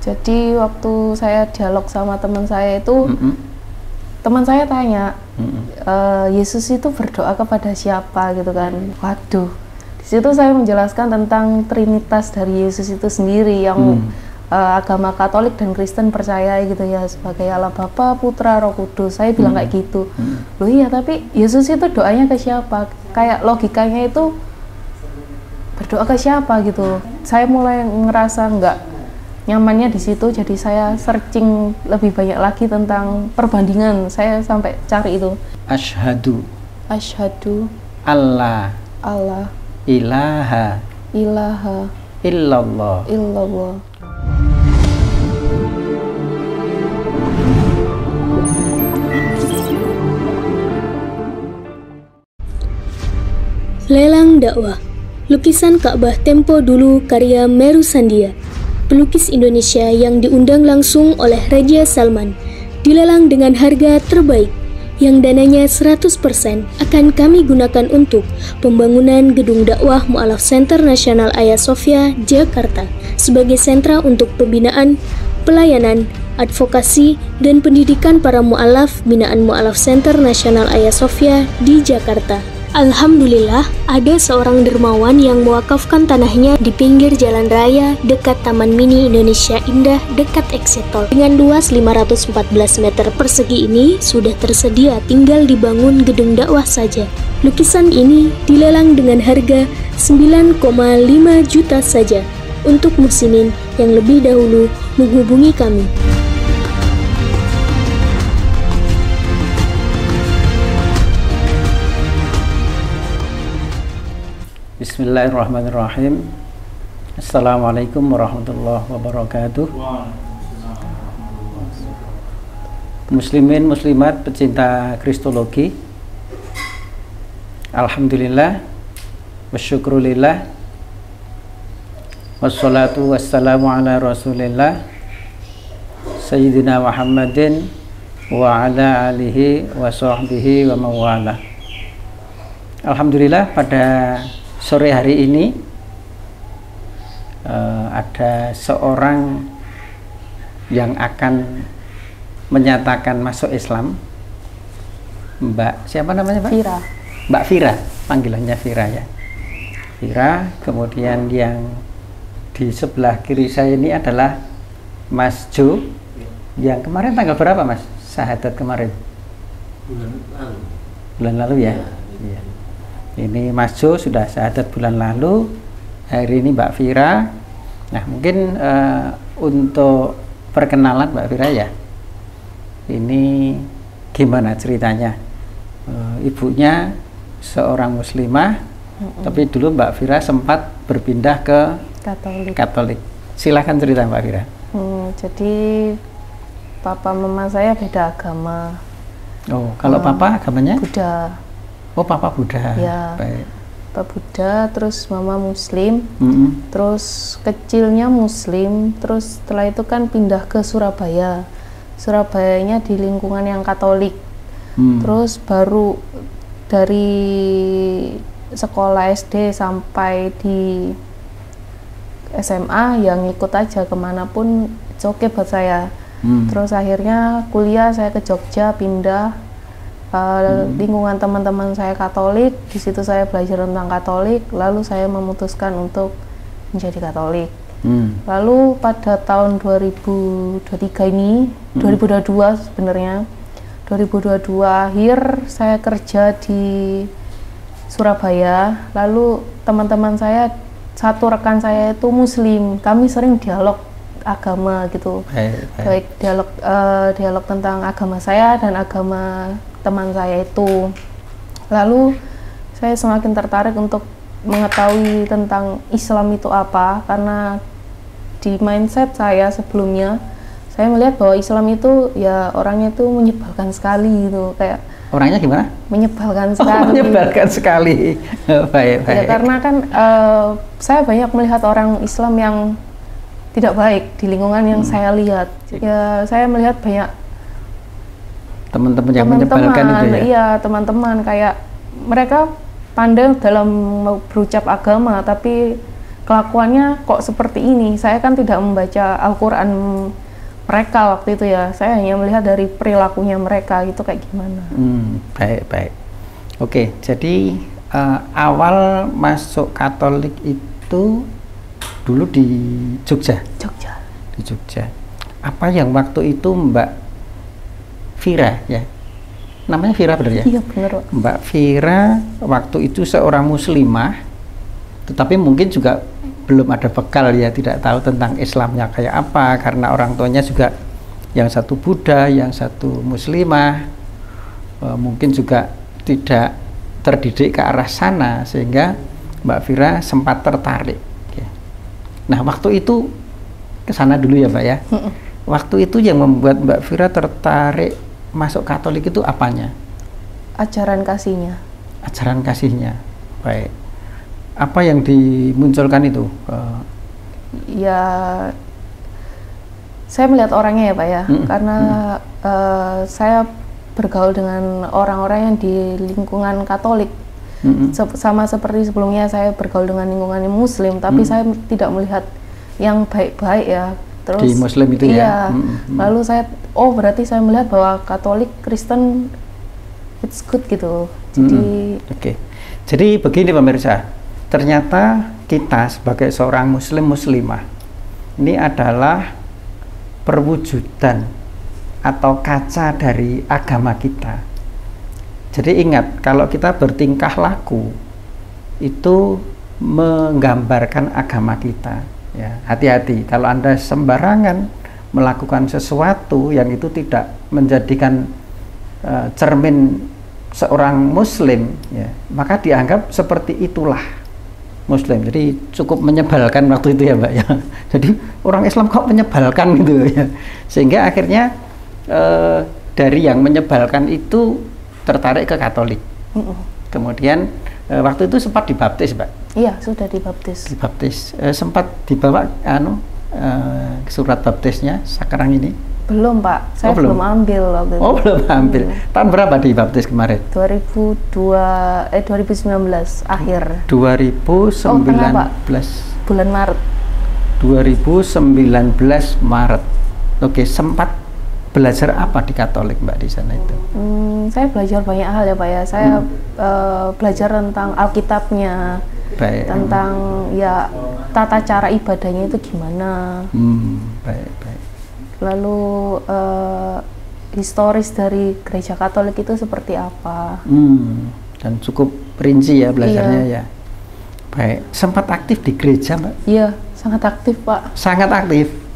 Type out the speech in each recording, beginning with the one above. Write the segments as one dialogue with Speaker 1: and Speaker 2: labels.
Speaker 1: Jadi waktu saya dialog sama teman saya itu, teman saya tanya, Yesus itu berdoa kepada siapa gitu kan? Waduh, di situ saya menjelaskan tentang Trinitas dari Yesus itu sendiri yang agama Katolik dan Kristen percaya gitu ya, sebagai Allah Bapa, Putra, Roh Kudus. Saya bilang kayak gitu. Loh iya, tapi Yesus itu doanya ke siapa? Kayak logikanya itu berdoa ke siapa gitu. Saya mulai ngerasa nggak nyamannya di situ, jadi saya searching lebih banyak lagi tentang perbandingan. Saya sampai cari itu.
Speaker 2: Asyhadu
Speaker 1: Allah
Speaker 2: ilaha illallah.
Speaker 3: Lelang dakwah. Lukisan Ka'bah Tempo Dulu karya Meru Sandia, pelukis Indonesia yang diundang langsung oleh Raja Salman, dilelang dengan harga terbaik yang dananya 100% akan kami gunakan untuk pembangunan gedung dakwah Mu'alaf Center Nasional Hagia Sophia, Jakarta sebagai sentra untuk pembinaan, pelayanan, advokasi, dan pendidikan para mu'alaf binaan Mu'alaf Center Nasional Hagia Sophia di Jakarta. Alhamdulillah, ada seorang dermawan yang mewakafkan tanahnya di pinggir jalan raya dekat Taman Mini Indonesia Indah dekat Exit Tol. Dengan luas 514 meter persegi ini sudah tersedia, tinggal dibangun gedung dakwah saja. Lukisan ini dilelang dengan harga 9,5 juta saja untuk muslimin yang lebih dahulu menghubungi kami.
Speaker 2: Bismillahirrahmanirrahim. Assalamualaikum warahmatullahi wabarakatuh. Muslimin muslimat pecinta kristologi, alhamdulillah wasyukrulillah wassalatu wassalamu ala rasulillah sayyidina Muhammadin wa ala alihi wa sahbihi wa mawalah. Alhamdulillah, pada sore hari ini ada seorang yang akan menyatakan masuk Islam. Mbak siapa namanya, Mbak?
Speaker 1: Vira.
Speaker 2: Mbak Vira, panggilannya Vira ya. Vira. Kemudian yang di sebelah kiri saya ini adalah Mas Jo, yang kemarin tanggal berapa, Mas? Syahadat kemarin? Bulan lalu ya? Iya. Ini Mas Jo sudah syahadat bulan lalu. Hari ini Mbak Vira. Nah, mungkin untuk perkenalan Mbak Vira ya, ini gimana ceritanya? Ibunya seorang muslimah, tapi dulu Mbak Vira sempat berpindah ke Katolik. Silakan cerita Mbak Vira.
Speaker 1: Jadi papa mama saya beda agama.
Speaker 2: Oh, kalau papa agamanya?
Speaker 1: Buddha.
Speaker 2: Oh, papa Buddha.
Speaker 1: Ya.
Speaker 2: Baik.
Speaker 1: Papa Buddha, terus mama Muslim, terus kecilnya Muslim, terus setelah itu kan pindah ke Surabaya. Surabayanya di lingkungan yang Katolik. Terus baru dari sekolah SD sampai di SMA yang ikut aja kemanapun, it's okay buat saya. Terus akhirnya kuliah saya ke Jogja, pindah. Lingkungan teman-teman saya Katolik, di situ saya belajar tentang Katolik, lalu saya memutuskan untuk menjadi Katolik. Lalu pada tahun 2023 ini, 2022 sebenarnya, 2022 akhir saya kerja di Surabaya, lalu teman-teman saya, satu rekan saya itu Muslim, kami sering dialog agama gitu, baik dialog tentang agama saya dan agama teman saya itu. Lalu saya semakin tertarik untuk mengetahui tentang Islam itu apa, karena di mindset saya sebelumnya saya melihat bahwa Islam itu ya orangnya itu menyebalkan sekali gitu, kayak
Speaker 2: orangnya gimana?
Speaker 1: Menyebalkan sekali.
Speaker 2: Menyebalkan sekali. Baik.
Speaker 1: Ya karena kan saya banyak melihat orang Islam yang tidak baik di lingkungan yang saya lihat. Ya saya melihat banyak
Speaker 2: teman-teman yang menyebalkan itu ya?
Speaker 1: Iya, teman-teman kayak mereka pandai dalam berucap agama, tapi kelakuannya kok seperti ini. Saya kan tidak membaca Al-Quran mereka waktu itu ya, saya hanya melihat dari perilakunya mereka itu kayak gimana.
Speaker 2: Baik. Oke, jadi awal masuk Katolik itu dulu di Jogja. Di Jogja. Apa yang waktu itu Mbak Vira ya? Namanya Vira benar ya?
Speaker 1: Iya benar.
Speaker 2: Mbak Vira waktu itu seorang muslimah, tetapi mungkin juga belum ada bekal ya, tidak tahu tentang Islamnya kayak apa, karena orang tuanya juga yang satu Buddha, yang satu muslimah, mungkin juga tidak terdidik ke arah sana, sehingga Mbak Vira sempat tertarik. Nah waktu itu ke sana dulu ya Mbak ya. Waktu itu yang membuat Mbak Vira tertarik masuk Katolik itu apanya?
Speaker 1: Ajaran kasihnya.
Speaker 2: Ajaran kasihnya. Baik. Apa yang dimunculkan itu?
Speaker 1: Ya, saya melihat orangnya ya Pak ya, karena saya bergaul dengan orang-orang yang di lingkungan Katolik. Sama seperti sebelumnya saya bergaul dengan lingkungan Muslim, tapi saya tidak melihat yang baik-baik ya. Terus
Speaker 2: di Muslim itu
Speaker 1: iya,
Speaker 2: ya.
Speaker 1: Lalu saya, berarti saya melihat bahwa Katolik, Kristen, it's good gitu. Jadi,
Speaker 2: Oke. Jadi begini pemirsa, ternyata kita sebagai seorang muslimah ini adalah perwujudan atau kaca dari agama kita. Jadi ingat, kalau kita bertingkah laku itu menggambarkan agama kita. Ya, hati-hati kalau Anda sembarangan melakukan sesuatu yang itu tidak menjadikan cermin seorang muslim ya, maka dianggap seperti itulah muslim. Jadi cukup menyebalkan waktu itu ya Mbak ya. Jadi orang Islam kok menyebalkan gitu ya, sehingga akhirnya dari yang menyebalkan itu tertarik ke Katolik. Kemudian waktu itu sempat dibaptis Mbak?
Speaker 1: Iya, sudah dibaptis.
Speaker 2: Sempat dibawa surat baptisnya sekarang ini?
Speaker 1: Belum Pak, saya belum ambil waktu itu.
Speaker 2: Belum ambil. Tahun berapa dibaptis kemarin?
Speaker 1: 2019 akhir.
Speaker 2: 2019.
Speaker 1: Bulan Maret.
Speaker 2: 2019 Maret. Oke, sempat belajar apa di Katolik Mbak di sana itu?
Speaker 1: Saya belajar banyak hal ya Pak ya. Saya belajar tentang Alkitabnya, tentang ya tata cara ibadahnya itu gimana.
Speaker 2: Baik.
Speaker 1: Lalu historis dari gereja Katolik itu seperti apa?
Speaker 2: Dan cukup rinci ya belajarnya ya. Baik. Sempat aktif di gereja Mbak?
Speaker 1: Iya, sangat aktif Pak.
Speaker 2: Sangat aktif.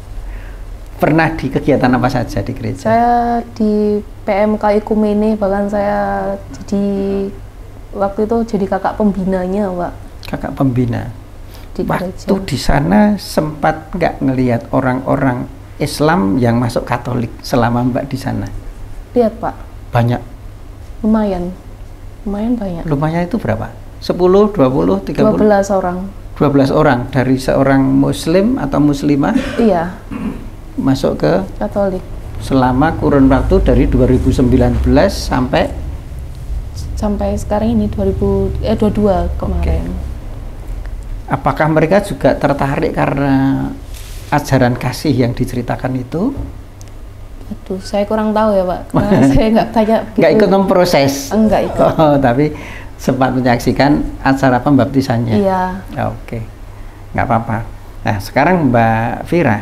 Speaker 2: Pernah di kegiatan apa saja di gereja? Saya
Speaker 1: di PMK Ikumene, bahkan saya waktu itu jadi kakak pembinanya Pak.
Speaker 2: Kakak pembina. Waktu di sana sempat nggak ngelihat orang-orang Islam yang masuk Katolik selama Mbak di sana?
Speaker 1: Lihat Pak.
Speaker 2: Banyak?
Speaker 1: Lumayan banyak.
Speaker 2: Lumayan itu berapa? 10, 20, 30?
Speaker 1: 12 orang.
Speaker 2: 12 orang dari seorang muslim atau muslimah?
Speaker 1: Iya.
Speaker 2: Masuk ke
Speaker 1: Katolik.
Speaker 2: Selama kurun waktu dari 2019 sampai
Speaker 1: sekarang ini 2022 kemarin.
Speaker 2: Apakah mereka juga tertarik karena ajaran kasih yang diceritakan itu?
Speaker 1: Aduh, saya kurang tahu ya Pak, karena saya nggak tanya gitu.
Speaker 2: Nggak ikut memproses?
Speaker 1: Enggak ikut.
Speaker 2: Tapi sempat menyaksikan acara pembaptisannya?
Speaker 1: Iya.
Speaker 2: Oke, nggak apa-apa. Nah sekarang Mbak Vira,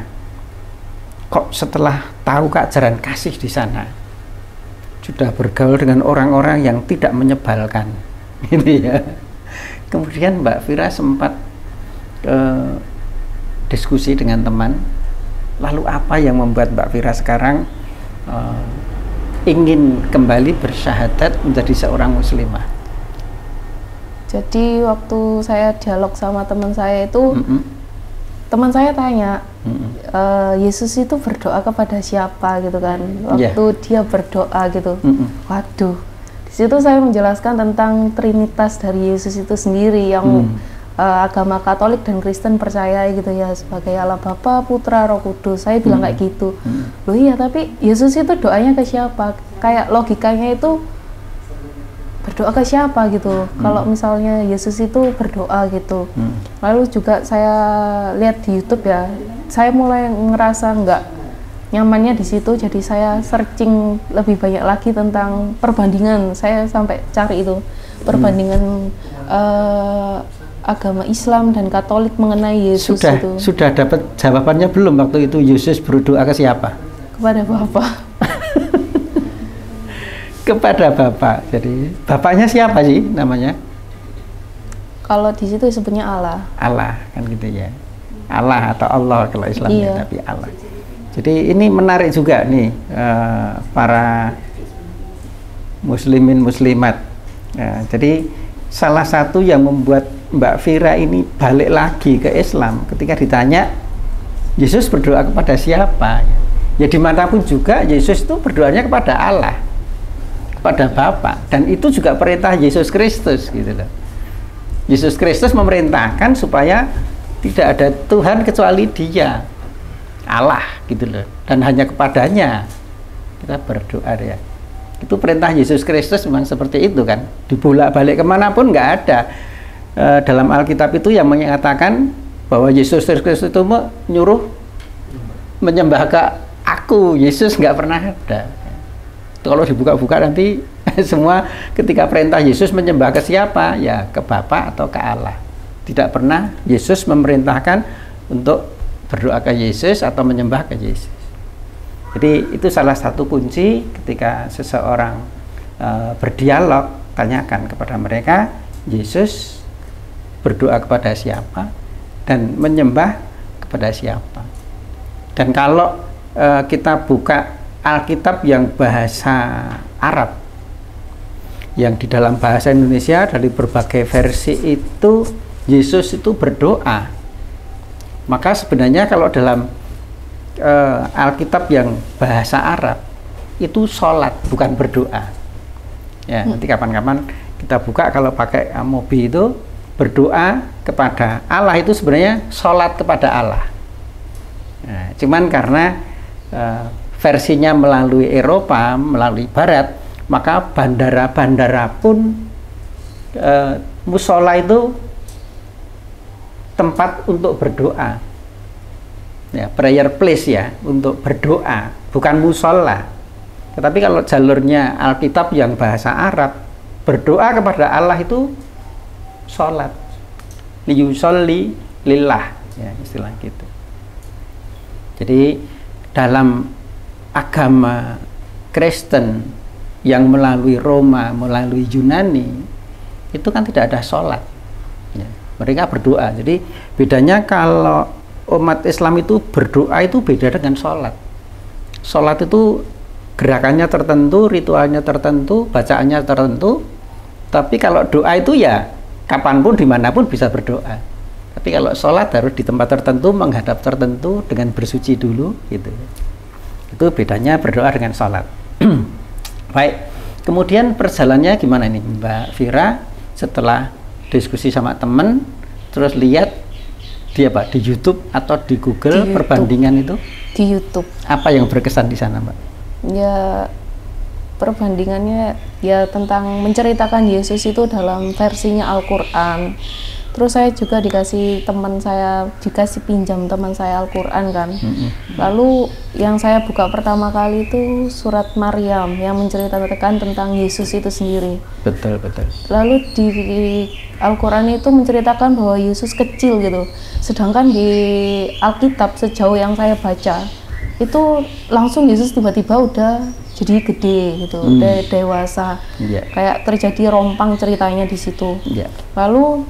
Speaker 2: kok setelah tahu ajaran kasih di sana, sudah bergaul dengan orang-orang yang tidak menyebalkan gitu ya, kemudian Mbak Vira sempat diskusi dengan teman, lalu apa yang membuat Mbak Vira sekarang ingin kembali bersyahadat menjadi seorang muslimah?
Speaker 1: Jadi waktu saya dialog sama teman saya itu, teman saya tanya, Yesus itu berdoa kepada siapa gitu kan? Waktu dia berdoa gitu, waduh, di situ saya menjelaskan tentang Trinitas dari Yesus itu sendiri yang agama Katolik dan Kristen percaya gitu ya, sebagai Allah Bapa, Putra, Roh Kudus. Saya bilang kayak gitu. Loh iya, tapi Yesus itu doanya ke siapa? Kayak logikanya itu berdoa ke siapa gitu. Kalau misalnya Yesus itu berdoa gitu, Lalu juga saya lihat di YouTube ya, saya mulai ngerasa nggak nyamannya di situ, jadi saya searching lebih banyak lagi tentang perbandingan. Saya sampai cari itu perbandingan agama Islam dan Katolik mengenai Yesus.
Speaker 2: Sudah dapat jawabannya belum waktu itu Yesus berdoa ke siapa?
Speaker 1: Kepada Bapa.
Speaker 2: Kepada Bapa. Jadi bapaknya siapa sih namanya?
Speaker 1: Kalau di situ sebutnya Allah.
Speaker 2: Allah kan gitu ya. Allah atau Allah kalau Islamnya,
Speaker 1: iya.
Speaker 2: Tapi Allah. Jadi ini menarik juga nih para muslimin muslimat. Jadi salah satu yang membuat Mbak Vira ini balik lagi ke Islam ketika ditanya Yesus berdoa kepada siapa? Ya dimanapun juga Yesus itu berdoanya kepada Allah, kepada Bapa, dan itu juga perintah Yesus Kristus gitu loh. Yesus Kristus memerintahkan supaya tidak ada Tuhan kecuali Dia, Allah gitu loh, dan hanya kepadanya kita berdoa ya. Itu perintah Yesus Kristus memang seperti itu kan, dibolak-balik kemanapun nggak ada dalam Alkitab itu yang menyatakan bahwa Yesus Kristus itu menyuruh menyembah ke aku. Yesus nggak pernah ada. Kalau dibuka-buka nanti semua ketika perintah Yesus menyembah ke siapa? Ya ke Bapa atau ke Allah. Tidak pernah Yesus memerintahkan untuk berdoa ke Yesus atau menyembah ke Yesus. Jadi itu salah satu kunci ketika seseorang berdialog, tanyakan kepada mereka Yesus berdoa kepada siapa dan menyembah kepada siapa. Dan kalau kita buka Alkitab yang bahasa Arab, yang di dalam bahasa Indonesia dari berbagai versi itu Yesus itu berdoa. Maka sebenarnya kalau dalam Alkitab yang bahasa Arab itu sholat, bukan berdoa. Ya, nanti kapan-kapan kita buka kalau pakai Mobi itu berdoa kepada Allah itu sebenarnya sholat kepada Allah. Nah, cuman karena versinya melalui Eropa, melalui Barat, maka bandara-bandara pun musola itu tempat untuk berdoa. Ya, prayer place ya, untuk berdoa, bukan musola. Tetapi kalau jalurnya Alkitab yang bahasa Arab, berdoa kepada Allah itu sholat, liyusolli lillah, ya istilah gitu. Jadi dalam agama Kristen yang melalui Roma, melalui Yunani, itu kan tidak ada sholat. Ya, mereka berdoa. Jadi bedanya kalau umat Islam itu berdoa itu beda dengan sholat. Sholat itu gerakannya tertentu, ritualnya tertentu, bacaannya tertentu. Tapi kalau doa itu ya kapanpun, dimanapun bisa berdoa. Tapi kalau sholat harus di tempat tertentu, menghadap tertentu, dengan bersuci dulu gitu. Itu bedanya berdoa dengan sholat. Baik, kemudian perjalanannya gimana nih Mbak Vira setelah diskusi sama temen, terus lihat di apa, di YouTube atau di Google di perbandingan itu?
Speaker 1: Di YouTube.
Speaker 2: Apa yang berkesan di sana, Mbak?
Speaker 1: Ya, perbandingannya ya tentang menceritakan Yesus itu dalam versinya Al-Quran. Terus saya juga dikasih pinjam teman saya Al-Quran kan. Lalu yang saya buka pertama kali itu surat Maryam yang menceritakan tentang Yesus itu sendiri.
Speaker 2: Betul, betul.
Speaker 1: Lalu di Al-Quran itu menceritakan bahwa Yesus kecil gitu. Sedangkan di Alkitab sejauh yang saya baca itu langsung Yesus tiba-tiba udah jadi gede gitu, udah dewasa. Kayak terjadi rompang ceritanya di situ. Lalu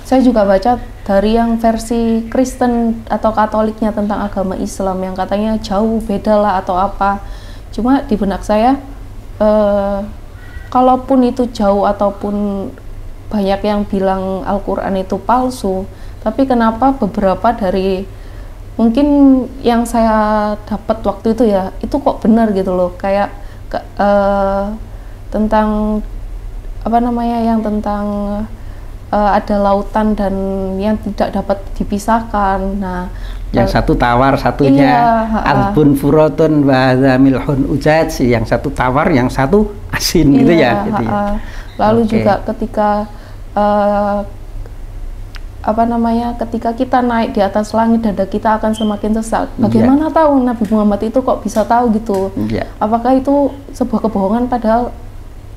Speaker 1: saya juga baca dari yang versi Kristen atau Katoliknya tentang agama Islam yang katanya jauh beda lah atau apa. Cuma di benak saya, kalaupun itu jauh ataupun banyak yang bilang Al-Quran itu palsu, tapi kenapa beberapa dari mungkin yang saya dapat waktu itu ya, itu kok benar gitu loh. Kayak tentang apa namanya, yang tentang ada lautan dan yang tidak dapat dipisahkan. Nah,
Speaker 2: yang satu tawar, satunya albun furotun wa milhun ujaj, yang satu tawar, yang satu asin gitu ya. Gitu ya.
Speaker 1: Lalu juga ketika apa namanya, ketika kita naik di atas langit dada kita akan semakin sesak. Bagaimana tahu Nabi Muhammad itu kok bisa tahu gitu? Apakah itu sebuah kebohongan, padahal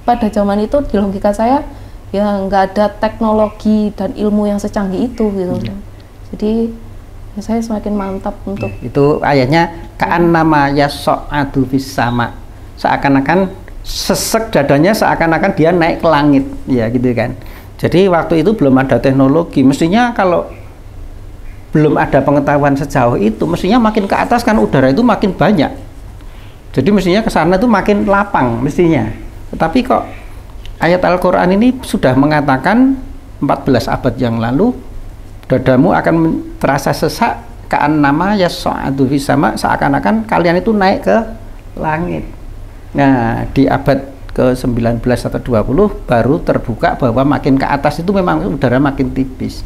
Speaker 1: pada zaman itu di logika saya ya nggak ada teknologi dan ilmu yang secanggih itu gitu. Jadi ya saya semakin mantap untuk
Speaker 2: itu ayatnya ka'an nama yas'adu fis sama, seakan-akan sesek dadanya, seakan-akan dia naik ke langit ya gitu kan. Jadi waktu itu belum ada teknologi, mestinya kalau belum ada pengetahuan sejauh itu, mestinya makin ke atas kan udara itu makin banyak. Jadi mestinya ke sana itu makin lapang mestinya. Tetapi kok ayat Al-Qur'an ini sudah mengatakan 14 abad yang lalu, dadamu akan terasa sesak ka'an nama yas'adu fis sama, seakan-akan kalian itu naik ke langit. Nah, di abad ke-19 atau 20 baru terbuka bahwa makin ke atas itu memang udara makin tipis.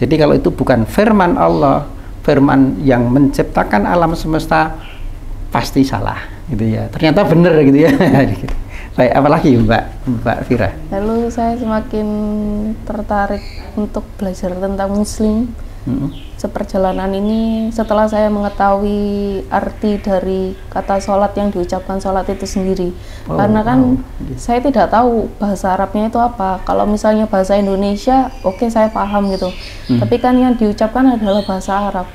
Speaker 2: Jadi kalau itu bukan firman Allah, firman yang menciptakan alam semesta, pasti salah gitu ya. Ternyata benar gitu ya. Baik, apalagi Mbak Fira?
Speaker 1: Lalu saya semakin tertarik untuk belajar tentang Muslim. Seperjalanan ini setelah saya mengetahui arti dari kata sholat yang diucapkan sholat itu sendiri. Karena kan saya tidak tahu bahasa Arabnya itu apa. Kalau misalnya bahasa Indonesia, oke, saya paham gitu. Tapi kan yang diucapkan adalah bahasa Arab.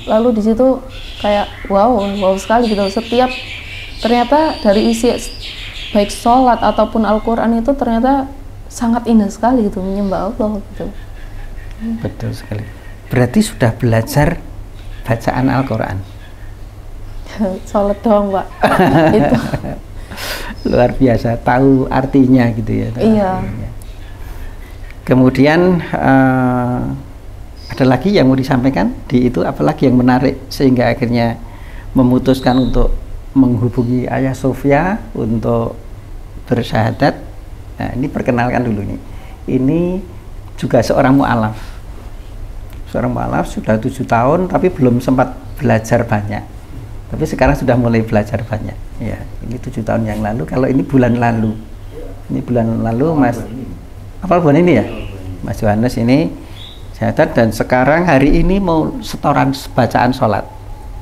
Speaker 1: Lalu di situ kayak wow sekali gitu. Ternyata dari isi baik sholat ataupun Al-Quran itu ternyata sangat indah sekali gitu, menyembah Allah gitu.
Speaker 2: Betul sekali. Berarti sudah belajar bacaan Al-Quran?
Speaker 1: Sholat doang, Pak. Itu
Speaker 2: luar biasa, tahu artinya gitu ya.
Speaker 1: Iya.
Speaker 2: Artinya. Kemudian ada lagi yang mau disampaikan di itu, apalagi yang menarik sehingga akhirnya memutuskan untuk menghubungi Ayah Sofia untuk bersyahadat. Nah, ini perkenalkan dulu nih. Ini juga seorang mu'alaf. Seorang mu'alaf sudah 7 tahun tapi belum sempat belajar banyak. Tapi sekarang sudah mulai belajar banyak. Ya, ini 7 tahun yang lalu. Kalau ini bulan lalu. Ini bulan lalu Mas. Apa bulan ini ya? Mas Yohanes ini syahadat dan sekarang hari ini mau setoran bacaan sholat.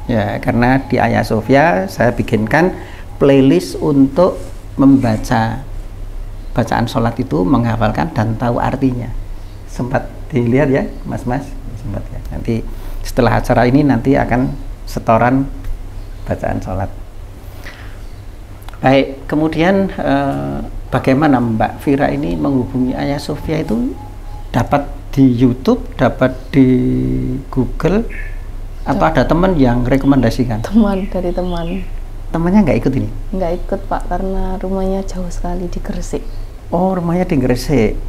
Speaker 2: Ya, karena di Ayah Sofia saya bikinkan playlist untuk membaca bacaan sholat itu, menghafalkan dan tahu artinya. Sempat dilihat ya, Mas-mas? Sempat ya. Nanti setelah acara ini nanti akan setoran bacaan sholat. Baik, kemudian bagaimana Mbak Fira ini menghubungi Ayah Sofia itu? Dapat di YouTube, dapat di Google, atau ada teman yang rekomendasikan?
Speaker 1: Dari teman.
Speaker 2: Temannya nggak ikut ini?
Speaker 1: Nggak ikut, Pak, karena rumahnya jauh sekali di Gresik.
Speaker 2: Oh, rumahnya di Gresik.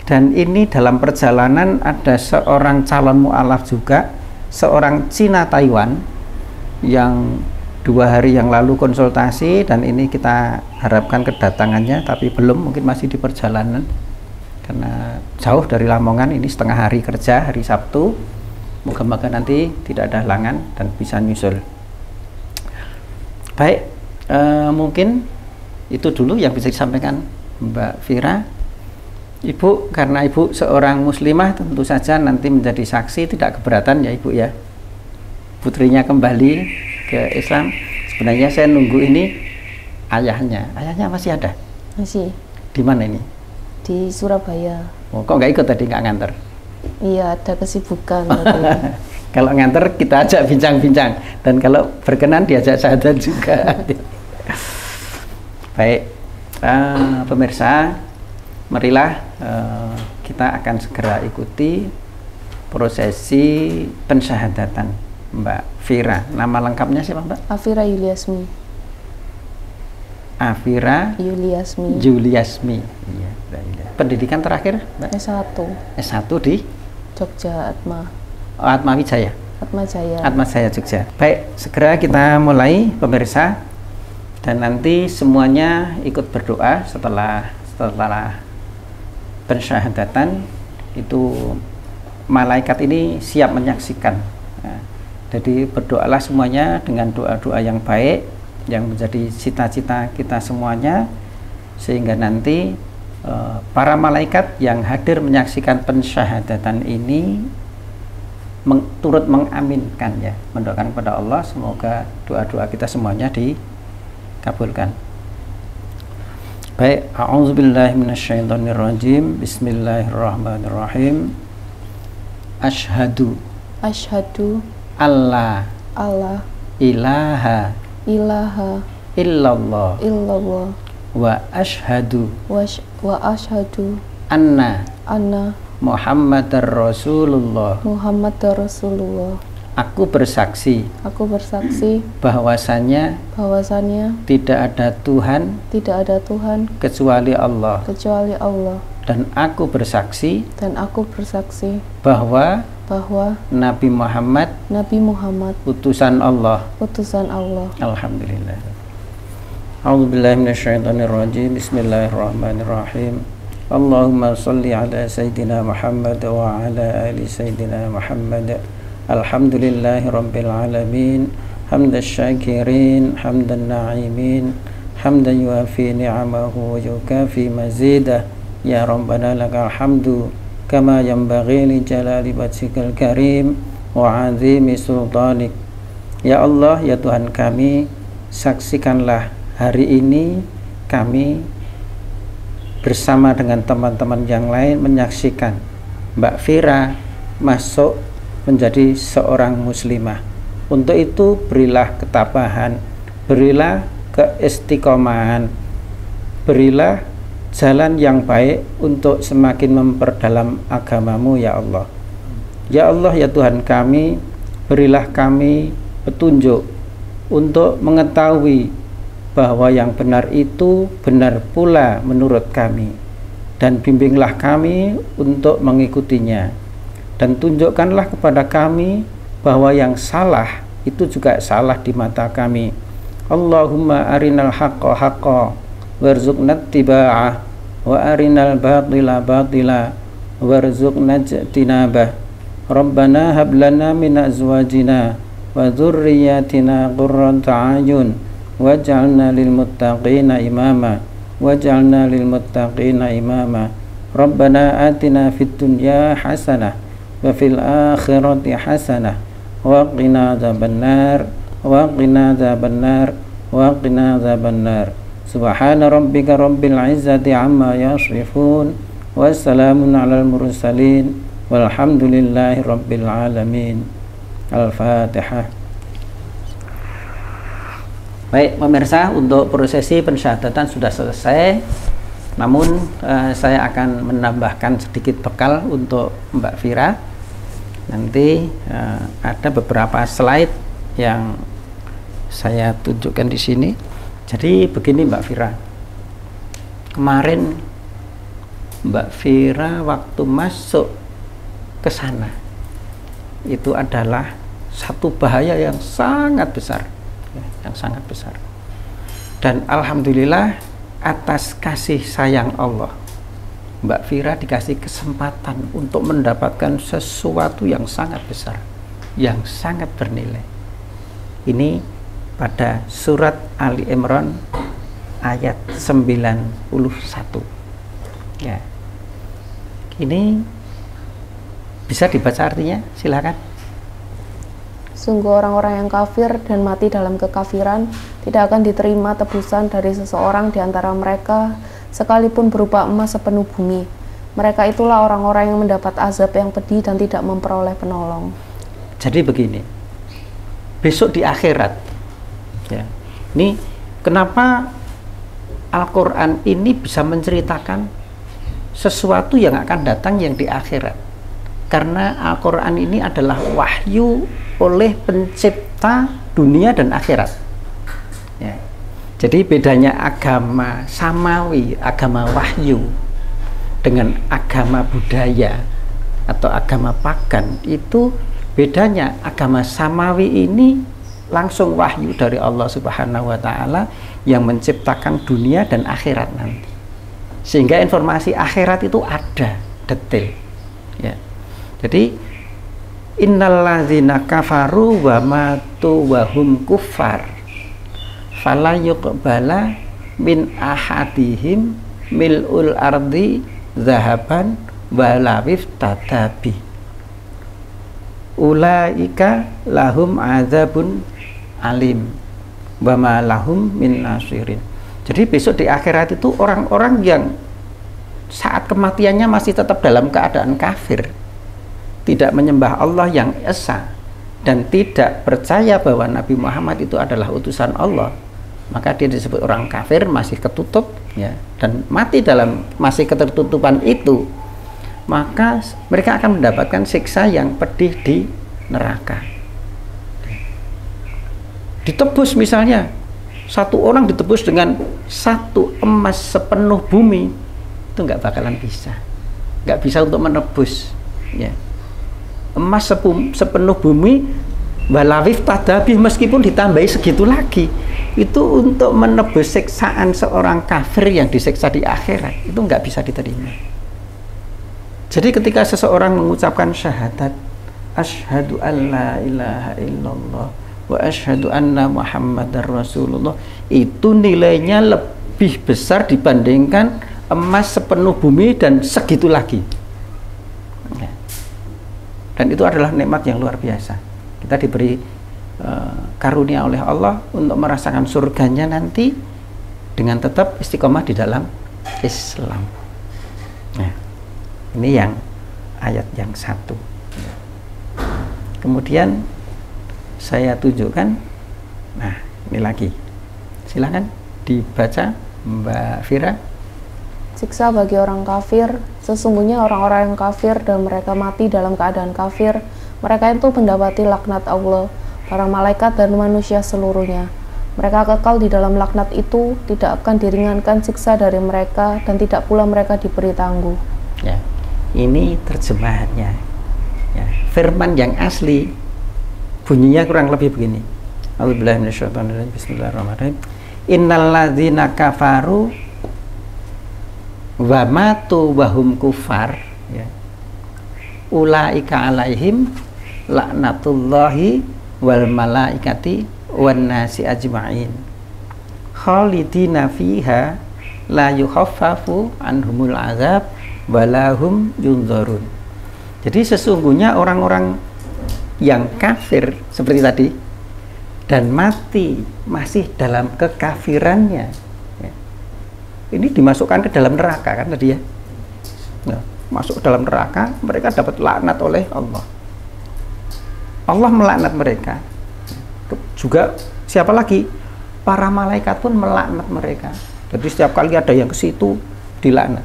Speaker 2: Dan ini dalam perjalanan ada seorang calon mu'alaf juga, seorang Cina Taiwan yang 2 hari yang lalu konsultasi, dan ini kita harapkan kedatangannya, tapi belum, mungkin masih di perjalanan karena jauh dari Lamongan. Ini setengah hari kerja, hari Sabtu. Moga-moga nanti tidak ada halangan dan bisa nyusul. Baik, mungkin itu dulu yang bisa disampaikan Mbak Fira. Ibu, karena Ibu seorang muslimah, tentu saja nanti menjadi saksi, tidak keberatan ya Ibu ya, putrinya kembali ke Islam. Sebenarnya saya nunggu ini ayahnya masih ada?
Speaker 1: Masih.
Speaker 2: Di mana ini?
Speaker 1: Di Surabaya.
Speaker 2: Oh, kok nggak ikut tadi, nggak nganter?
Speaker 1: Iya, ada kesibukan.
Speaker 2: Kalau nganter kita ajak bincang-bincang, dan kalau berkenan diajak syahadat juga. Baik, pemirsa, marilah kita akan segera ikuti prosesi pensyahadatan Mbak Fira. Nama lengkapnya siapa, Mbak?
Speaker 1: Afira Yuliasmi.
Speaker 2: Afira Yuliasmi. Iya, pendidikan terakhir, Mbak? S1 di
Speaker 1: Jogja Atma.
Speaker 2: Oh, Atma Wijaya. Atma Jaya Jogja. Baik, segera kita mulai pemirsa, dan nanti semuanya ikut berdoa setelah pensyahadatan itu. Malaikat ini siap menyaksikan. Nah, jadi berdoalah semuanya dengan doa-doa yang baik yang menjadi cita-cita kita semuanya, sehingga nanti para malaikat yang hadir menyaksikan pensyahadatan ini turut mengaminkan ya, mendoakan kepada Allah semoga doa-doa kita semuanya dikabulkan. Baik, a'udzubillahi minasyaitonirrajim. Bismillahirrahmanirrahim. Asyhadu alla ilaha illallah wa asyhadu anna Muhammadar Rasulullah. Aku bersaksi bahwasanya tidak ada Tuhan kecuali Allah. Dan aku bersaksi bahwa Nabi Muhammad utusan Allah. Alhamdulillah. A'udzubillahi minasyaitonirrajim. Bismillahirrahmanirrahim. Allahumma salli ala Sayyidina Muhammad wa ala ali Sayyidina Muhammad. Alhamdulillahi Rabbil Alamin. Hamdan syakirin, hamdan na'imin, hamdan yuafi ni'amahu wa yukafi mazidah. Ya Rabbana lakal hamdu kama yanbaghi li jalali wajhikal karim wa 'azimi sultanik. Ya Allah, ya Tuhan kami, saksikanlah hari ini kami bersama dengan teman-teman yang lain menyaksikan Mbak Vira masuk menjadi seorang muslimah. Untuk itu berilah ketabahan, berilah keistiqomahan, berilah jalan yang baik untuk semakin memperdalam agamamu ya Allah. Ya Allah, ya Tuhan kami, berilah kami petunjuk untuk mengetahui bahwa yang benar itu benar pula menurut kami, dan bimbinglah kami untuk mengikutinya, dan tunjukkanlah kepada kami bahwa yang salah itu juga salah di mata kami. Allahumma arinal haqqa haqqa warzuqna ittiba'ah wa arinal batila batila warzuqna ijtinabah. Rabbana hab lana min azwajina wa dzurriyyatina qurrata a'yun waj'alna lil muttaqina imama waj'alna lil muttaqina imama. Rabbana atina fid dunya hasanah wa fil akhirati hasanah wa qina adzabannar wa qina adzabannar wa qina adzabannar. Subhana rabbika rabbil izzati amma yasifun wa salamun alal mursalin walhamdulillahi rabbil alamin. Al-Fatihah. Baik pemirsa, untuk prosesi pensyahadatan sudah selesai, namun saya akan menambahkan sedikit bekal untuk Mbak Vira. Nanti ada beberapa slide yang saya tunjukkan di sini. Jadi begini Mbak Vira, kemarin Mbak Vira waktu masuk ke sana itu adalah satu bahaya yang sangat besar, dan alhamdulillah atas kasih sayang Allah, Mbak Vira dikasih kesempatan untuk mendapatkan sesuatu yang sangat besar, yang sangat bernilai. Ini pada surat Ali Imran ayat 91 ya. Ini bisa dibaca artinya, silakan.
Speaker 1: Sungguh orang-orang yang kafir dan mati dalam kekafiran tidak akan diterima tebusan dari seseorang di antara mereka sekalipun berupa emas sepenuh bumi. Mereka itulah orang-orang yang mendapat azab yang pedih dan tidak memperoleh penolong.
Speaker 2: Jadi begini, besok di akhirat ya, ini kenapa Al-Quran ini bisa menceritakan sesuatu yang akan datang yang di akhirat? Karena Al-Quran ini adalah wahyu oleh pencipta dunia dan akhirat ya. Jadi bedanya agama samawi, agama wahyu, dengan agama budaya atau agama pagan, itu bedanya agama samawi ini langsung wahyu dari Allah Subhanahu wa Ta'ala yang menciptakan dunia dan akhirat nanti, sehingga informasi akhirat itu ada detail ya. Jadi innalladzina kafaru wa matu wa hum kuffar fala yuqbala min ahadihim mil'ul ardi zahaban walawif tadabi ulaika lahum azabun alim wa ma lahum min nasirin. Jadi besok di akhirat itu orang-orang yang saat kematiannya masih tetap dalam keadaan kafir, tidak menyembah Allah yang esa, dan tidak percaya bahwa Nabi Muhammad itu adalah utusan Allah, maka dia disebut orang kafir, masih ketutup ya, dan mati dalam masih ketertutupan itu, maka mereka akan mendapatkan siksa yang pedih di neraka. Ditebus misalnya, satu orang ditebus dengan satu emas sepenuh bumi, itu nggak bakalan bisa, nggak bisa untuk menebus ya. Emas sepenuh bumi walawif tadabi, meskipun ditambahi segitu lagi, itu untuk menebus siksaan seorang kafir yang disiksa di akhirat, itu nggak bisa diterima. Jadi ketika seseorang mengucapkan syahadat asyhadu an la ilaha illallah wa asyhadu anna muhammadar rasulullah, itu nilainya lebih besar dibandingkan emas sepenuh bumi dan segitu lagi ya. Dan itu adalah nikmat yang luar biasa. Kita diberi karunia oleh Allah untuk merasakan surganya nanti dengan tetap istiqomah di dalam Islam. Nah, ini yang ayat yang 1. Kemudian saya tunjukkan, nah ini lagi, silakan dibaca Mbak Fira.
Speaker 1: Siksa bagi orang kafir, sesungguhnya orang-orang yang kafir dan mereka mati dalam keadaan kafir, mereka itu mendapati laknat Allah, para malaikat dan manusia seluruhnya. Mereka kekal di dalam laknat itu, tidak akan diringankan siksa dari mereka, dan tidak pula mereka diberi tangguh.
Speaker 2: Ya, ini terjemahannya. Ya, firman yang asli bunyinya kurang lebih begini. A'udzubillahi minasyaitonirrajim. Bismillahirrahmanirrahim. Innal ladzina kafaru wa matu wa hum kufar ya, ulaika alaihim laknatullahi wal malaikati wan nasi ajma'in khalidina fiha la yukhaffafu anhumul azab walahum yunzarun. Jadi sesungguhnya orang-orang yang kafir seperti tadi dan mati masih dalam kekafirannya, ini dimasukkan ke dalam neraka kan tadi ya. Nah, masuk ke dalam neraka, mereka dapat laknat oleh Allah. Allah melaknat mereka. Juga siapa lagi? Para malaikat pun melaknat mereka. Jadi setiap kali ada yang ke situ dilaknat.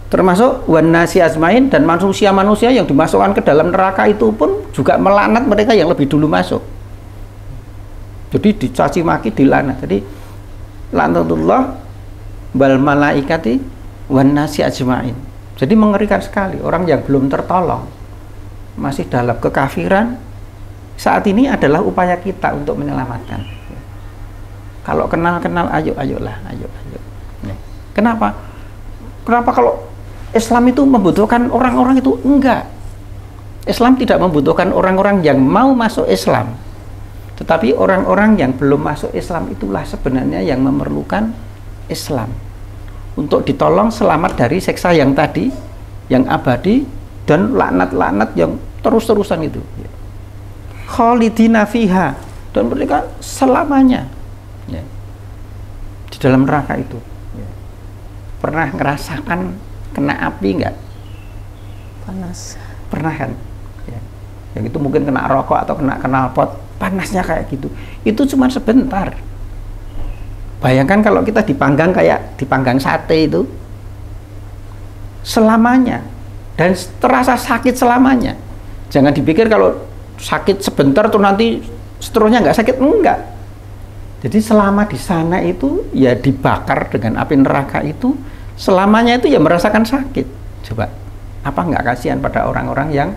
Speaker 2: Termasuk wan nasi azmain, dan manusia-manusia yang dimasukkan ke dalam neraka itu pun juga melaknat mereka yang lebih dulu masuk. Jadi dicaci maki, dilaknat. Jadi laknatullah bal malaikati wan nasi ajmain. Jadi mengerikan sekali, orang yang belum tertolong masih dalam kekafiran. Saat ini adalah upaya kita untuk menyelamatkan. Kalau kenal-kenal, ayolah. Kenapa kalau Islam itu membutuhkan orang-orang itu? Enggak. Islam tidak membutuhkan orang-orang yang mau masuk Islam, tetapi orang-orang yang belum masuk Islam itulah sebenarnya yang memerlukan Islam untuk ditolong selamat dari siksa yang tadi, yang abadi, dan laknat-laknat yang terus-terusan itu. Khalidina fiha, dan mereka selamanya ya, di dalam neraka itu. Pernah ngerasakan kena api enggak?
Speaker 1: Panas.
Speaker 2: Pernah kan? Ya. Yang itu mungkin kena rokok atau kena knalpot, panasnya kayak gitu. Itu cuma sebentar. Bayangkan kalau kita dipanggang kayak dipanggang sate itu selamanya, dan terasa sakit selamanya. Jangan dipikir kalau sakit sebentar tuh nanti seterusnya nggak sakit, enggak. Jadi selama di sana itu ya dibakar dengan api neraka itu, selamanya itu ya merasakan sakit. Coba, apa nggak kasihan pada orang-orang yang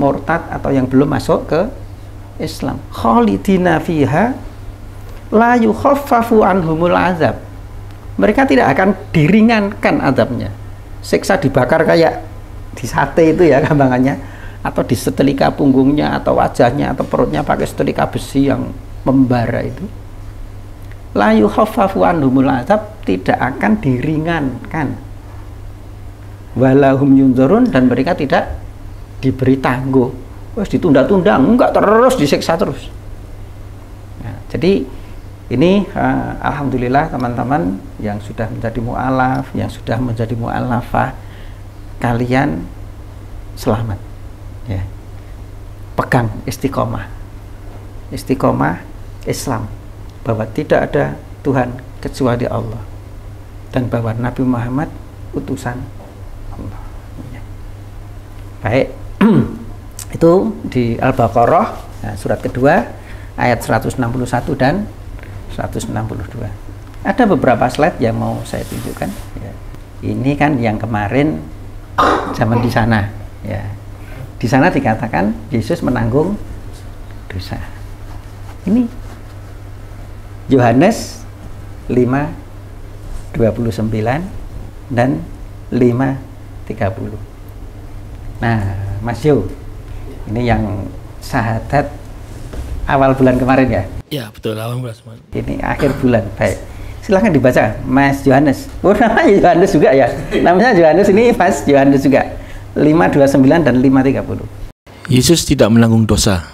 Speaker 2: murtad atau yang belum masuk ke Islam? Khalidina fiha la yukhaffafu anhumul azab. Mereka tidak akan diringankan azabnya. Siksa dibakar kayak di sate itu ya gampangannya, atau disetelika punggungnya atau wajahnya atau perutnya pakai setelika besi yang membara itu. La yukhaffafu anhumul azab, tidak akan diringankan. Walahum yunzarun, dan mereka tidak diberi tangguh. Wes ditunda-tunda, enggak, terus disiksa terus. Nah, jadi ini alhamdulillah teman-teman yang sudah menjadi mu'alaf, yang sudah menjadi mu'alafah, kalian selamat. Ya. Pegang istiqomah. Istiqomah Islam, bahwa tidak ada Tuhan kecuali Allah, dan bahwa Nabi Muhammad utusan Allah. Ya. Baik. Itu di Al-Baqarah, nah, surat kedua ayat 161 dan 162. Ada beberapa slide yang mau saya tunjukkan. Ya. Ini kan yang kemarin zaman di sana. Ya. Di sana dikatakan Yesus menanggung dosa. Ini Yohanes 5:29 dan 5:30. Nah, Mas Yo, ini yang syahadat awal bulan kemarin ya?
Speaker 4: Ya, betul, awal bulan.
Speaker 2: Ini akhir bulan. Baik. Silahkan dibaca, Mas Yohanes. Oh, namanya Yohanes juga ya? Namanya Yohanes, ini Mas Yohanes juga. 5:29 dan 5:30.
Speaker 4: Yesus tidak menanggung dosa.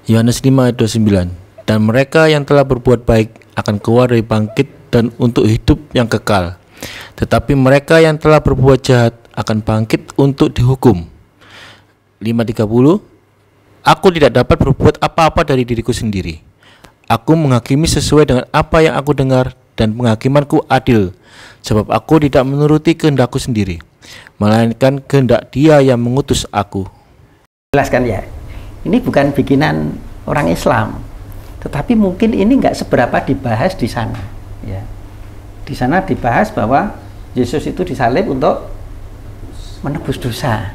Speaker 4: Yohanes 5:29. Dan mereka yang telah berbuat baik akan keluar dari bangkit dan untuk hidup yang kekal. Tetapi mereka yang telah berbuat jahat akan bangkit untuk dihukum. 5:30. Aku tidak dapat berbuat apa-apa dari diriku sendiri. Aku menghakimi sesuai dengan apa yang aku dengar, dan penghakimanku adil, sebab aku tidak menuruti kehendakku sendiri, melainkan kehendak Dia yang mengutus aku.
Speaker 2: Jelaskan ya, ini bukan bikinan orang Islam, tetapi mungkin ini nggak seberapa dibahas di sana. Ya. Di sana dibahas bahwa Yesus itu disalib untuk menebus dosa.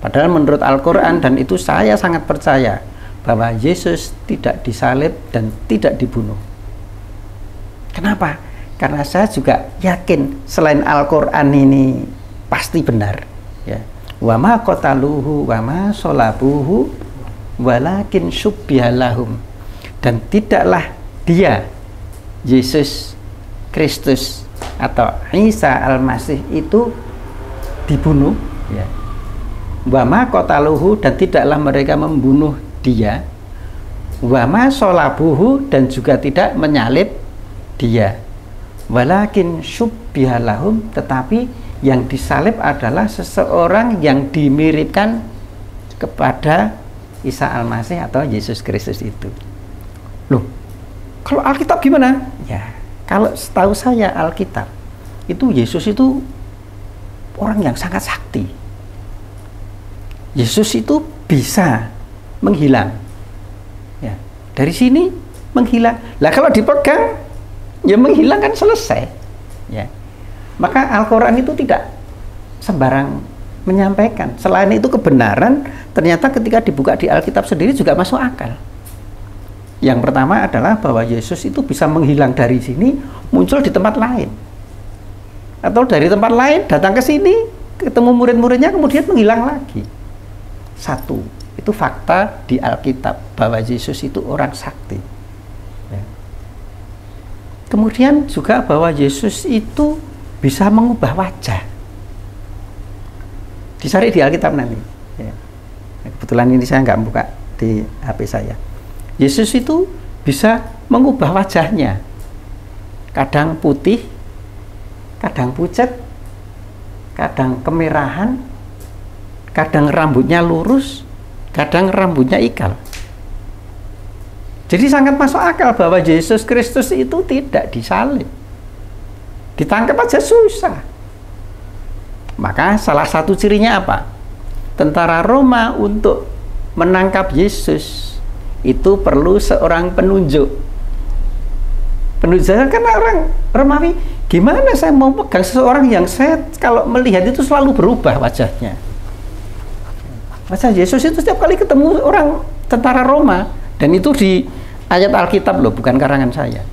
Speaker 2: Padahal menurut Al-Quran, dan itu saya sangat percaya, bahwa Yesus tidak disalib dan tidak dibunuh. Kenapa? Karena saya juga yakin selain Al-Quran ini pasti benar. Ya. Wa ma qataluhu wa ma sholabuhu walakin syubbiha lahum. Dan tidaklah dia, Yesus Kristus atau Isa Al-Masih itu dibunuh, ya. Wa ma qataluhu, dan tidaklah mereka membunuh dia. Wa ma sholabuhu, dan juga tidak menyalib dia. Walakin syubbiha lahum, tetapi yang disalib adalah seseorang yang dimiripkan kepada Isa Al-Masih atau Yesus Kristus itu. Loh, kalau Alkitab gimana? Ya, kalau setahu saya Alkitab itu Yesus itu orang yang sangat sakti. Yesus itu bisa menghilang. Ya, dari sini menghilang. Lah kalau dipegang, ya menghilang kan selesai. Ya. Maka Al-Quran itu tidak sembarang menyampaikan. Selain itu kebenaran, ternyata ketika dibuka di Alkitab sendiri juga masuk akal. Yang pertama adalah bahwa Yesus itu bisa menghilang dari sini, muncul di tempat lain. Atau dari tempat lain datang ke sini, ketemu murid-muridnya, kemudian menghilang lagi. Satu, itu fakta di Alkitab bahwa Yesus itu orang sakti. Ya. Kemudian juga bahwa Yesus itu bisa mengubah wajah. Dicari di Alkitab nanti. Ya. Kebetulan ini saya nggak buka di HP saya. Yesus itu bisa mengubah wajahnya. Kadang putih, kadang pucat, kadang kemerahan, kadang rambutnya lurus, kadang rambutnya ikal. Jadi sangat masuk akal bahwa Yesus Kristus itu tidak disalib. Ditangkap aja susah. Maka salah satu cirinya apa? Tentara Roma untuk menangkap Yesus itu perlu seorang penunjuk. Penunjuk karena orang Romawi, gimana saya mau pegang seseorang yang saya kalau melihat itu selalu berubah wajahnya. Wajah Yesus itu setiap kali ketemu orang tentara Roma, dan itu di ayat Alkitab loh, bukan karangan saya.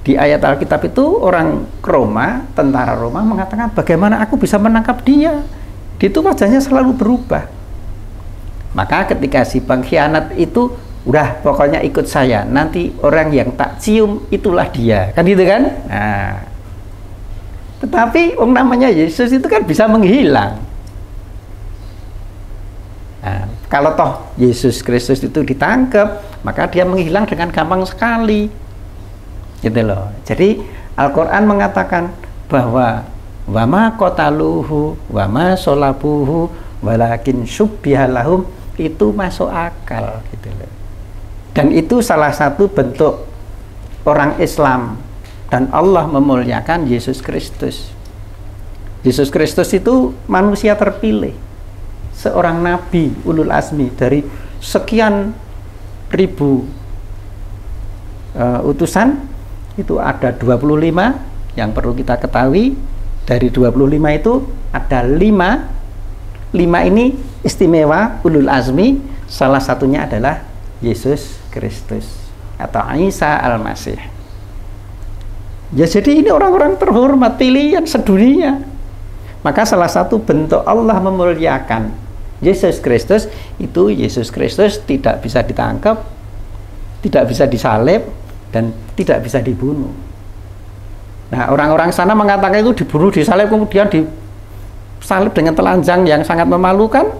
Speaker 2: Di ayat Alkitab itu orang Roma, tentara Roma mengatakan, bagaimana aku bisa menangkap dia? Itu wajahnya selalu berubah. Maka ketika si pengkhianat itu, udah pokoknya ikut saya, nanti orang yang tak cium itulah dia, kan gitu kan? Nah, Tetapi namanya Yesus itu kan bisa menghilang. Nah, kalau toh Yesus Kristus itu ditangkap, maka dia menghilang dengan gampang sekali. Gitu loh. Jadi Al-Quran mengatakan bahwa wama qataluhu wama solabuhu walakin syubbiha lahum, itu masuk akal gitu loh. Dan itu salah satu bentuk orang Islam dan Allah memuliakan Yesus Kristus. Yesus Kristus itu manusia terpilih, seorang nabi ulul azmi dari sekian ribu utusan. Itu ada 25 yang perlu kita ketahui. Dari 25 itu ada 5 ini istimewa ulul azmi. Salah satunya adalah Yesus Kristus atau Isa Al-Masih. Ya, jadi ini orang-orang terhormat, pilihan sedunia. Maka salah satu bentuk Allah memuliakan Yesus Kristus itu, Yesus Kristus tidak bisa ditangkap, tidak bisa disalib, dan tidak bisa dibunuh. Nah, orang-orang sana mengatakan itu dibunuh, disalib, kemudian disalib dengan telanjang yang sangat memalukan.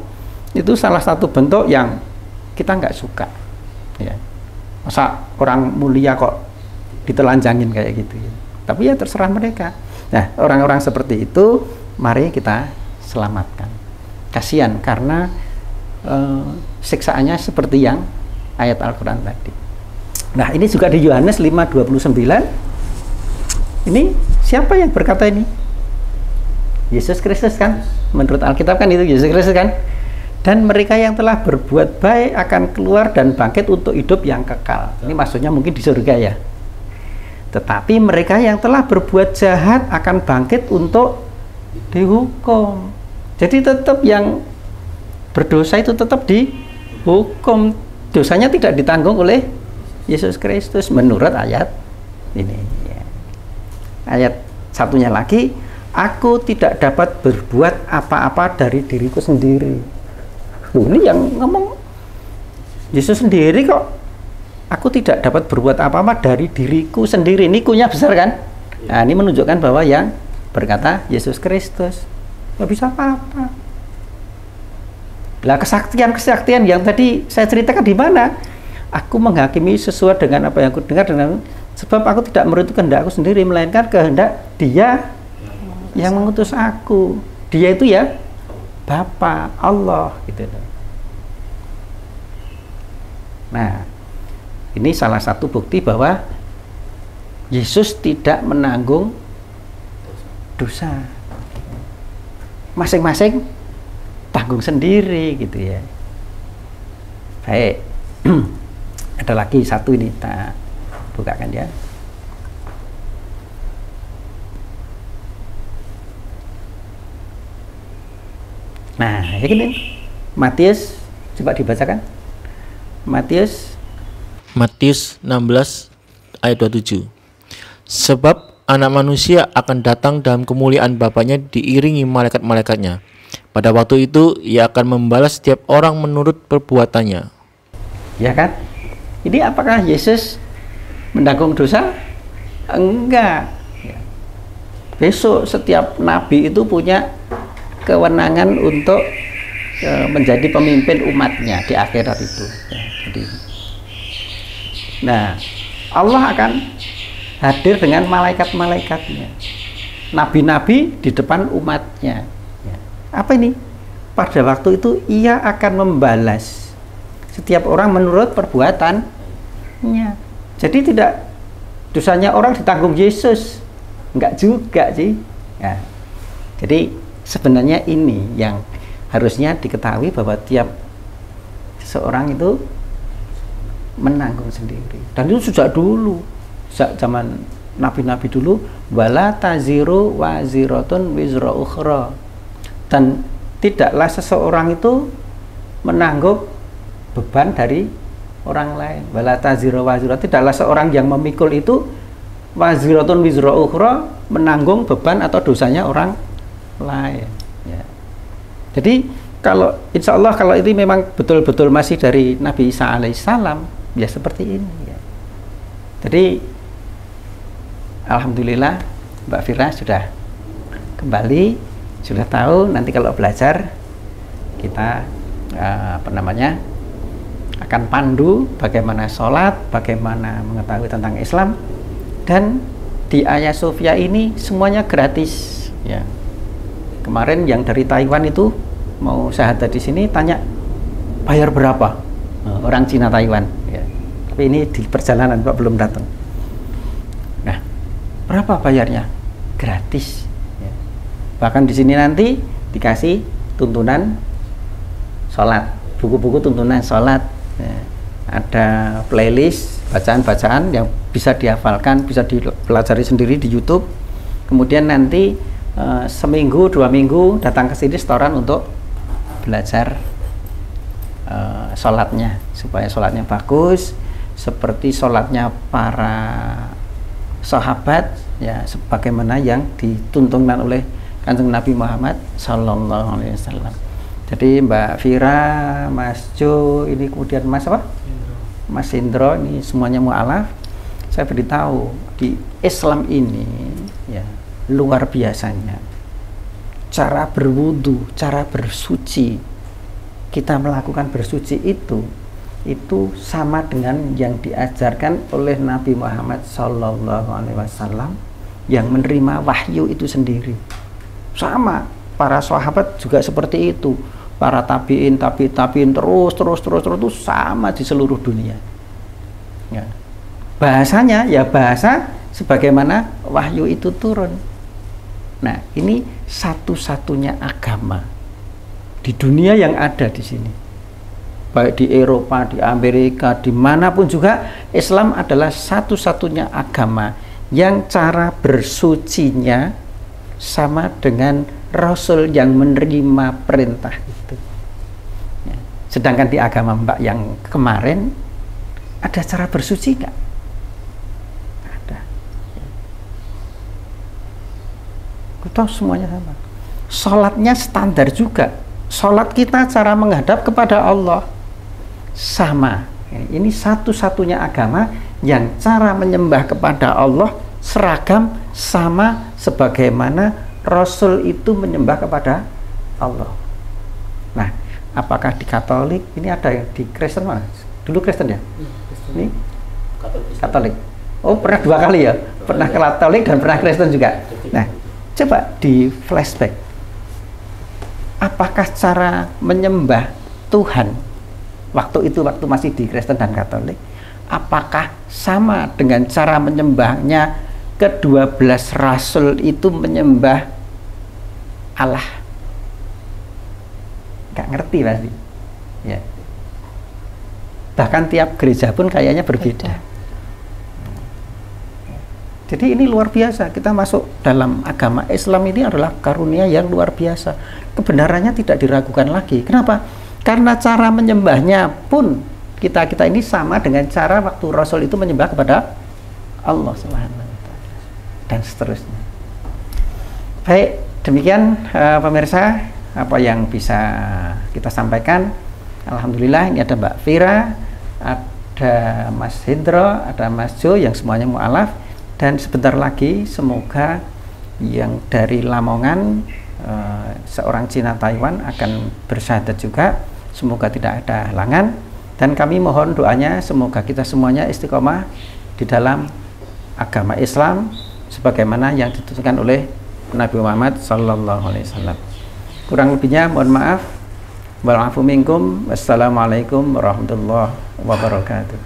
Speaker 2: Itu salah satu bentuk yang kita nggak suka. Ya. Masa orang mulia kok ditelanjangin kayak gitu ya. Tapi ya terserah mereka. Nah, orang-orang seperti itu mari kita selamatkan. Kasihan karena siksaannya seperti yang ayat Al-Quran tadi. Nah, ini juga di Yohanes 5:29. Ini siapa yang berkata ini? Yesus Kristus kan? Menurut Alkitab kan itu Yesus Kristus kan? Dan mereka yang telah berbuat baik akan keluar dan bangkit untuk hidup yang kekal. Ini maksudnya mungkin di surga ya. Tetapi mereka yang telah berbuat jahat akan bangkit untuk dihukum. Jadi tetap yang berdosa itu tetap dihukum. Dosanya tidak ditanggung oleh Yesus Kristus menurut ayat ini ya. Ayat satunya lagi, aku tidak dapat berbuat apa-apa dari diriku sendiri. Loh, ini yang ngomong Yesus sendiri kok. Aku tidak dapat berbuat apa-apa dari diriku sendiri. Ini kunya besar kan? Nah, ini menunjukkan bahwa yang berkata Yesus Kristus nggak bisa apa-apa. Lah, kesaktian yang tadi saya ceritakan di mana? Aku menghakimi sesuai dengan apa yang aku dengar, sebab aku tidak menuruti kehendak aku sendiri, melainkan kehendak Dia yang mengutus aku. Dia itu ya Bapa Allah gitu. Nah, ini salah satu bukti bahwa Yesus tidak menanggung dosa. Masing-masing tanggung sendiri gitu ya. Baik. Ada lagi satu ini, kita bukakan ya. Nah, ini Matius, coba dibacakan. Matius
Speaker 4: 16 ayat 27. Sebab anak manusia akan datang dalam kemuliaan Bapaknya diiringi malaikat-malaikatnya. Pada waktu itu ia akan membalas setiap orang menurut perbuatannya.
Speaker 2: Ya kan? Ini apakah Yesus menanggung dosa? Enggak. Besok setiap nabi itu punya kewenangan untuk menjadi pemimpin umatnya di akhirat itu. Ya, jadi, nah, Allah akan hadir dengan malaikat-malaikatnya, nabi-nabi di depan umatnya. Ya. Apa ini? Pada waktu itu ia akan membalas setiap orang menurut perbuatannya. Jadi tidak dosanya orang ditanggung Yesus, enggak juga sih. Ya. Jadi sebenarnya ini yang harusnya diketahui, bahwa tiap seseorang itu menanggung sendiri. Dan itu sejak dulu, sejak zaman nabi-nabi dulu, wala taziru waziratun wizra ukhra. Dan tidaklah seseorang itu menanggung beban dari orang lain. Wala taziru waziratun, tidaklah seorang yang memikul itu waziratun wizra ukhra, menanggung beban atau dosanya orang lain. Ya. Jadi kalau insya Allah kalau ini memang betul-betul masih dari Nabi Isa alaihissalam, ya seperti ini. Ya. Jadi alhamdulillah Mbak Fira sudah kembali, sudah tahu. Nanti kalau belajar kita akan pandu bagaimana sholat, bagaimana mengetahui tentang Islam. Dan di Hagia Sophia ini semuanya gratis ya. Kemarin yang dari Taiwan itu mau syahadat di sini tanya bayar berapa, orang Cina Taiwan ya. Tapi ini di perjalanan Pak, belum datang. Nah, berapa bayarnya? Gratis ya. Bahkan di sini nanti dikasih tuntunan sholat, buku-buku tuntunan sholat ya. Ada playlist bacaan-bacaan yang bisa dihafalkan, bisa dipelajari sendiri di YouTube. Kemudian nanti seminggu 2 minggu datang ke sini setoran untuk belajar sholatnya, supaya sholatnya bagus seperti sholatnya para sahabat ya, sebagaimana yang dituntunkan oleh Kanjeng Nabi Muhammad Sallallahu Alaihi Wasallam. Jadi Mbak Fira, Mas Jo, ini kemudian Mas apa? Mas Indro, ini semuanya mu'alaf. Saya beritahu di Islam ini ya, luar biasanya cara berwudu, cara bersuci. Kita melakukan bersuci itu sama dengan yang diajarkan oleh Nabi Muhammad Sallallahu Alaihi Wasallam yang menerima wahyu itu sendiri. Sama, para sahabat juga seperti itu. Para tabiin terus itu sama di seluruh dunia. Ya. Bahasanya ya bahasa sebagaimana wahyu itu turun. Nah, ini satu-satunya agama di dunia yang ada di sini. Baik di Eropa, di Amerika, dimanapun juga, Islam adalah satu-satunya agama yang cara bersucinya sama dengan Rasul yang menerima perintah itu. Ya. Sedangkan di agama Mbak yang kemarin, ada cara bersuci nggak? Ada. Kita semuanya sama. Sholatnya standar juga. Sholat kita cara menghadap kepada Allah sama. Ini satu-satunya agama yang cara menyembah kepada Allah seragam sama sebagaimana Rasul itu menyembah kepada Allah. Nah, apakah di Katolik ini ada yang di Kristen mana? Dulu Kristen ya? Ini Katolik. Oh, pernah 2 kali ya? Pernah Katolik dan pernah Kristen juga. Nah, coba di flashback. Apakah cara menyembah Tuhan waktu itu, waktu masih di Kristen dan Katolik, apakah sama dengan cara menyembahnya ke-12 Rasul itu menyembah Allah? Nggak ngerti pasti ya. Bahkan tiap gereja pun kayaknya berbeda. Jadi ini luar biasa, kita masuk dalam agama Islam ini adalah karunia yang luar biasa. Kebenarannya tidak diragukan lagi. Kenapa? Karena cara menyembahnya pun kita ini sama dengan cara waktu Rasul itu menyembah kepada Allah Subhanahu wa Ta'ala dan seterusnya. Baik, demikian pemirsa apa yang bisa kita sampaikan. Alhamdulillah, ini ada Mbak Fira, ada Mas Hendro, ada Mas Jo yang semuanya mu'alaf. Dan sebentar lagi semoga yang dari Lamongan, seorang Cina Taiwan akan bersyahadat juga. Semoga tidak ada halangan. Dan kami mohon doanya semoga kita semuanya istiqomah di dalam agama Islam sebagaimana yang ditentukan oleh Nabi Muhammad Sallallahu Alaihi Wasallam. Kurang lebihnya mohon maaf. Wa'alaikum minkum. Wassalamualaikum warahmatullahi wabarakatuh.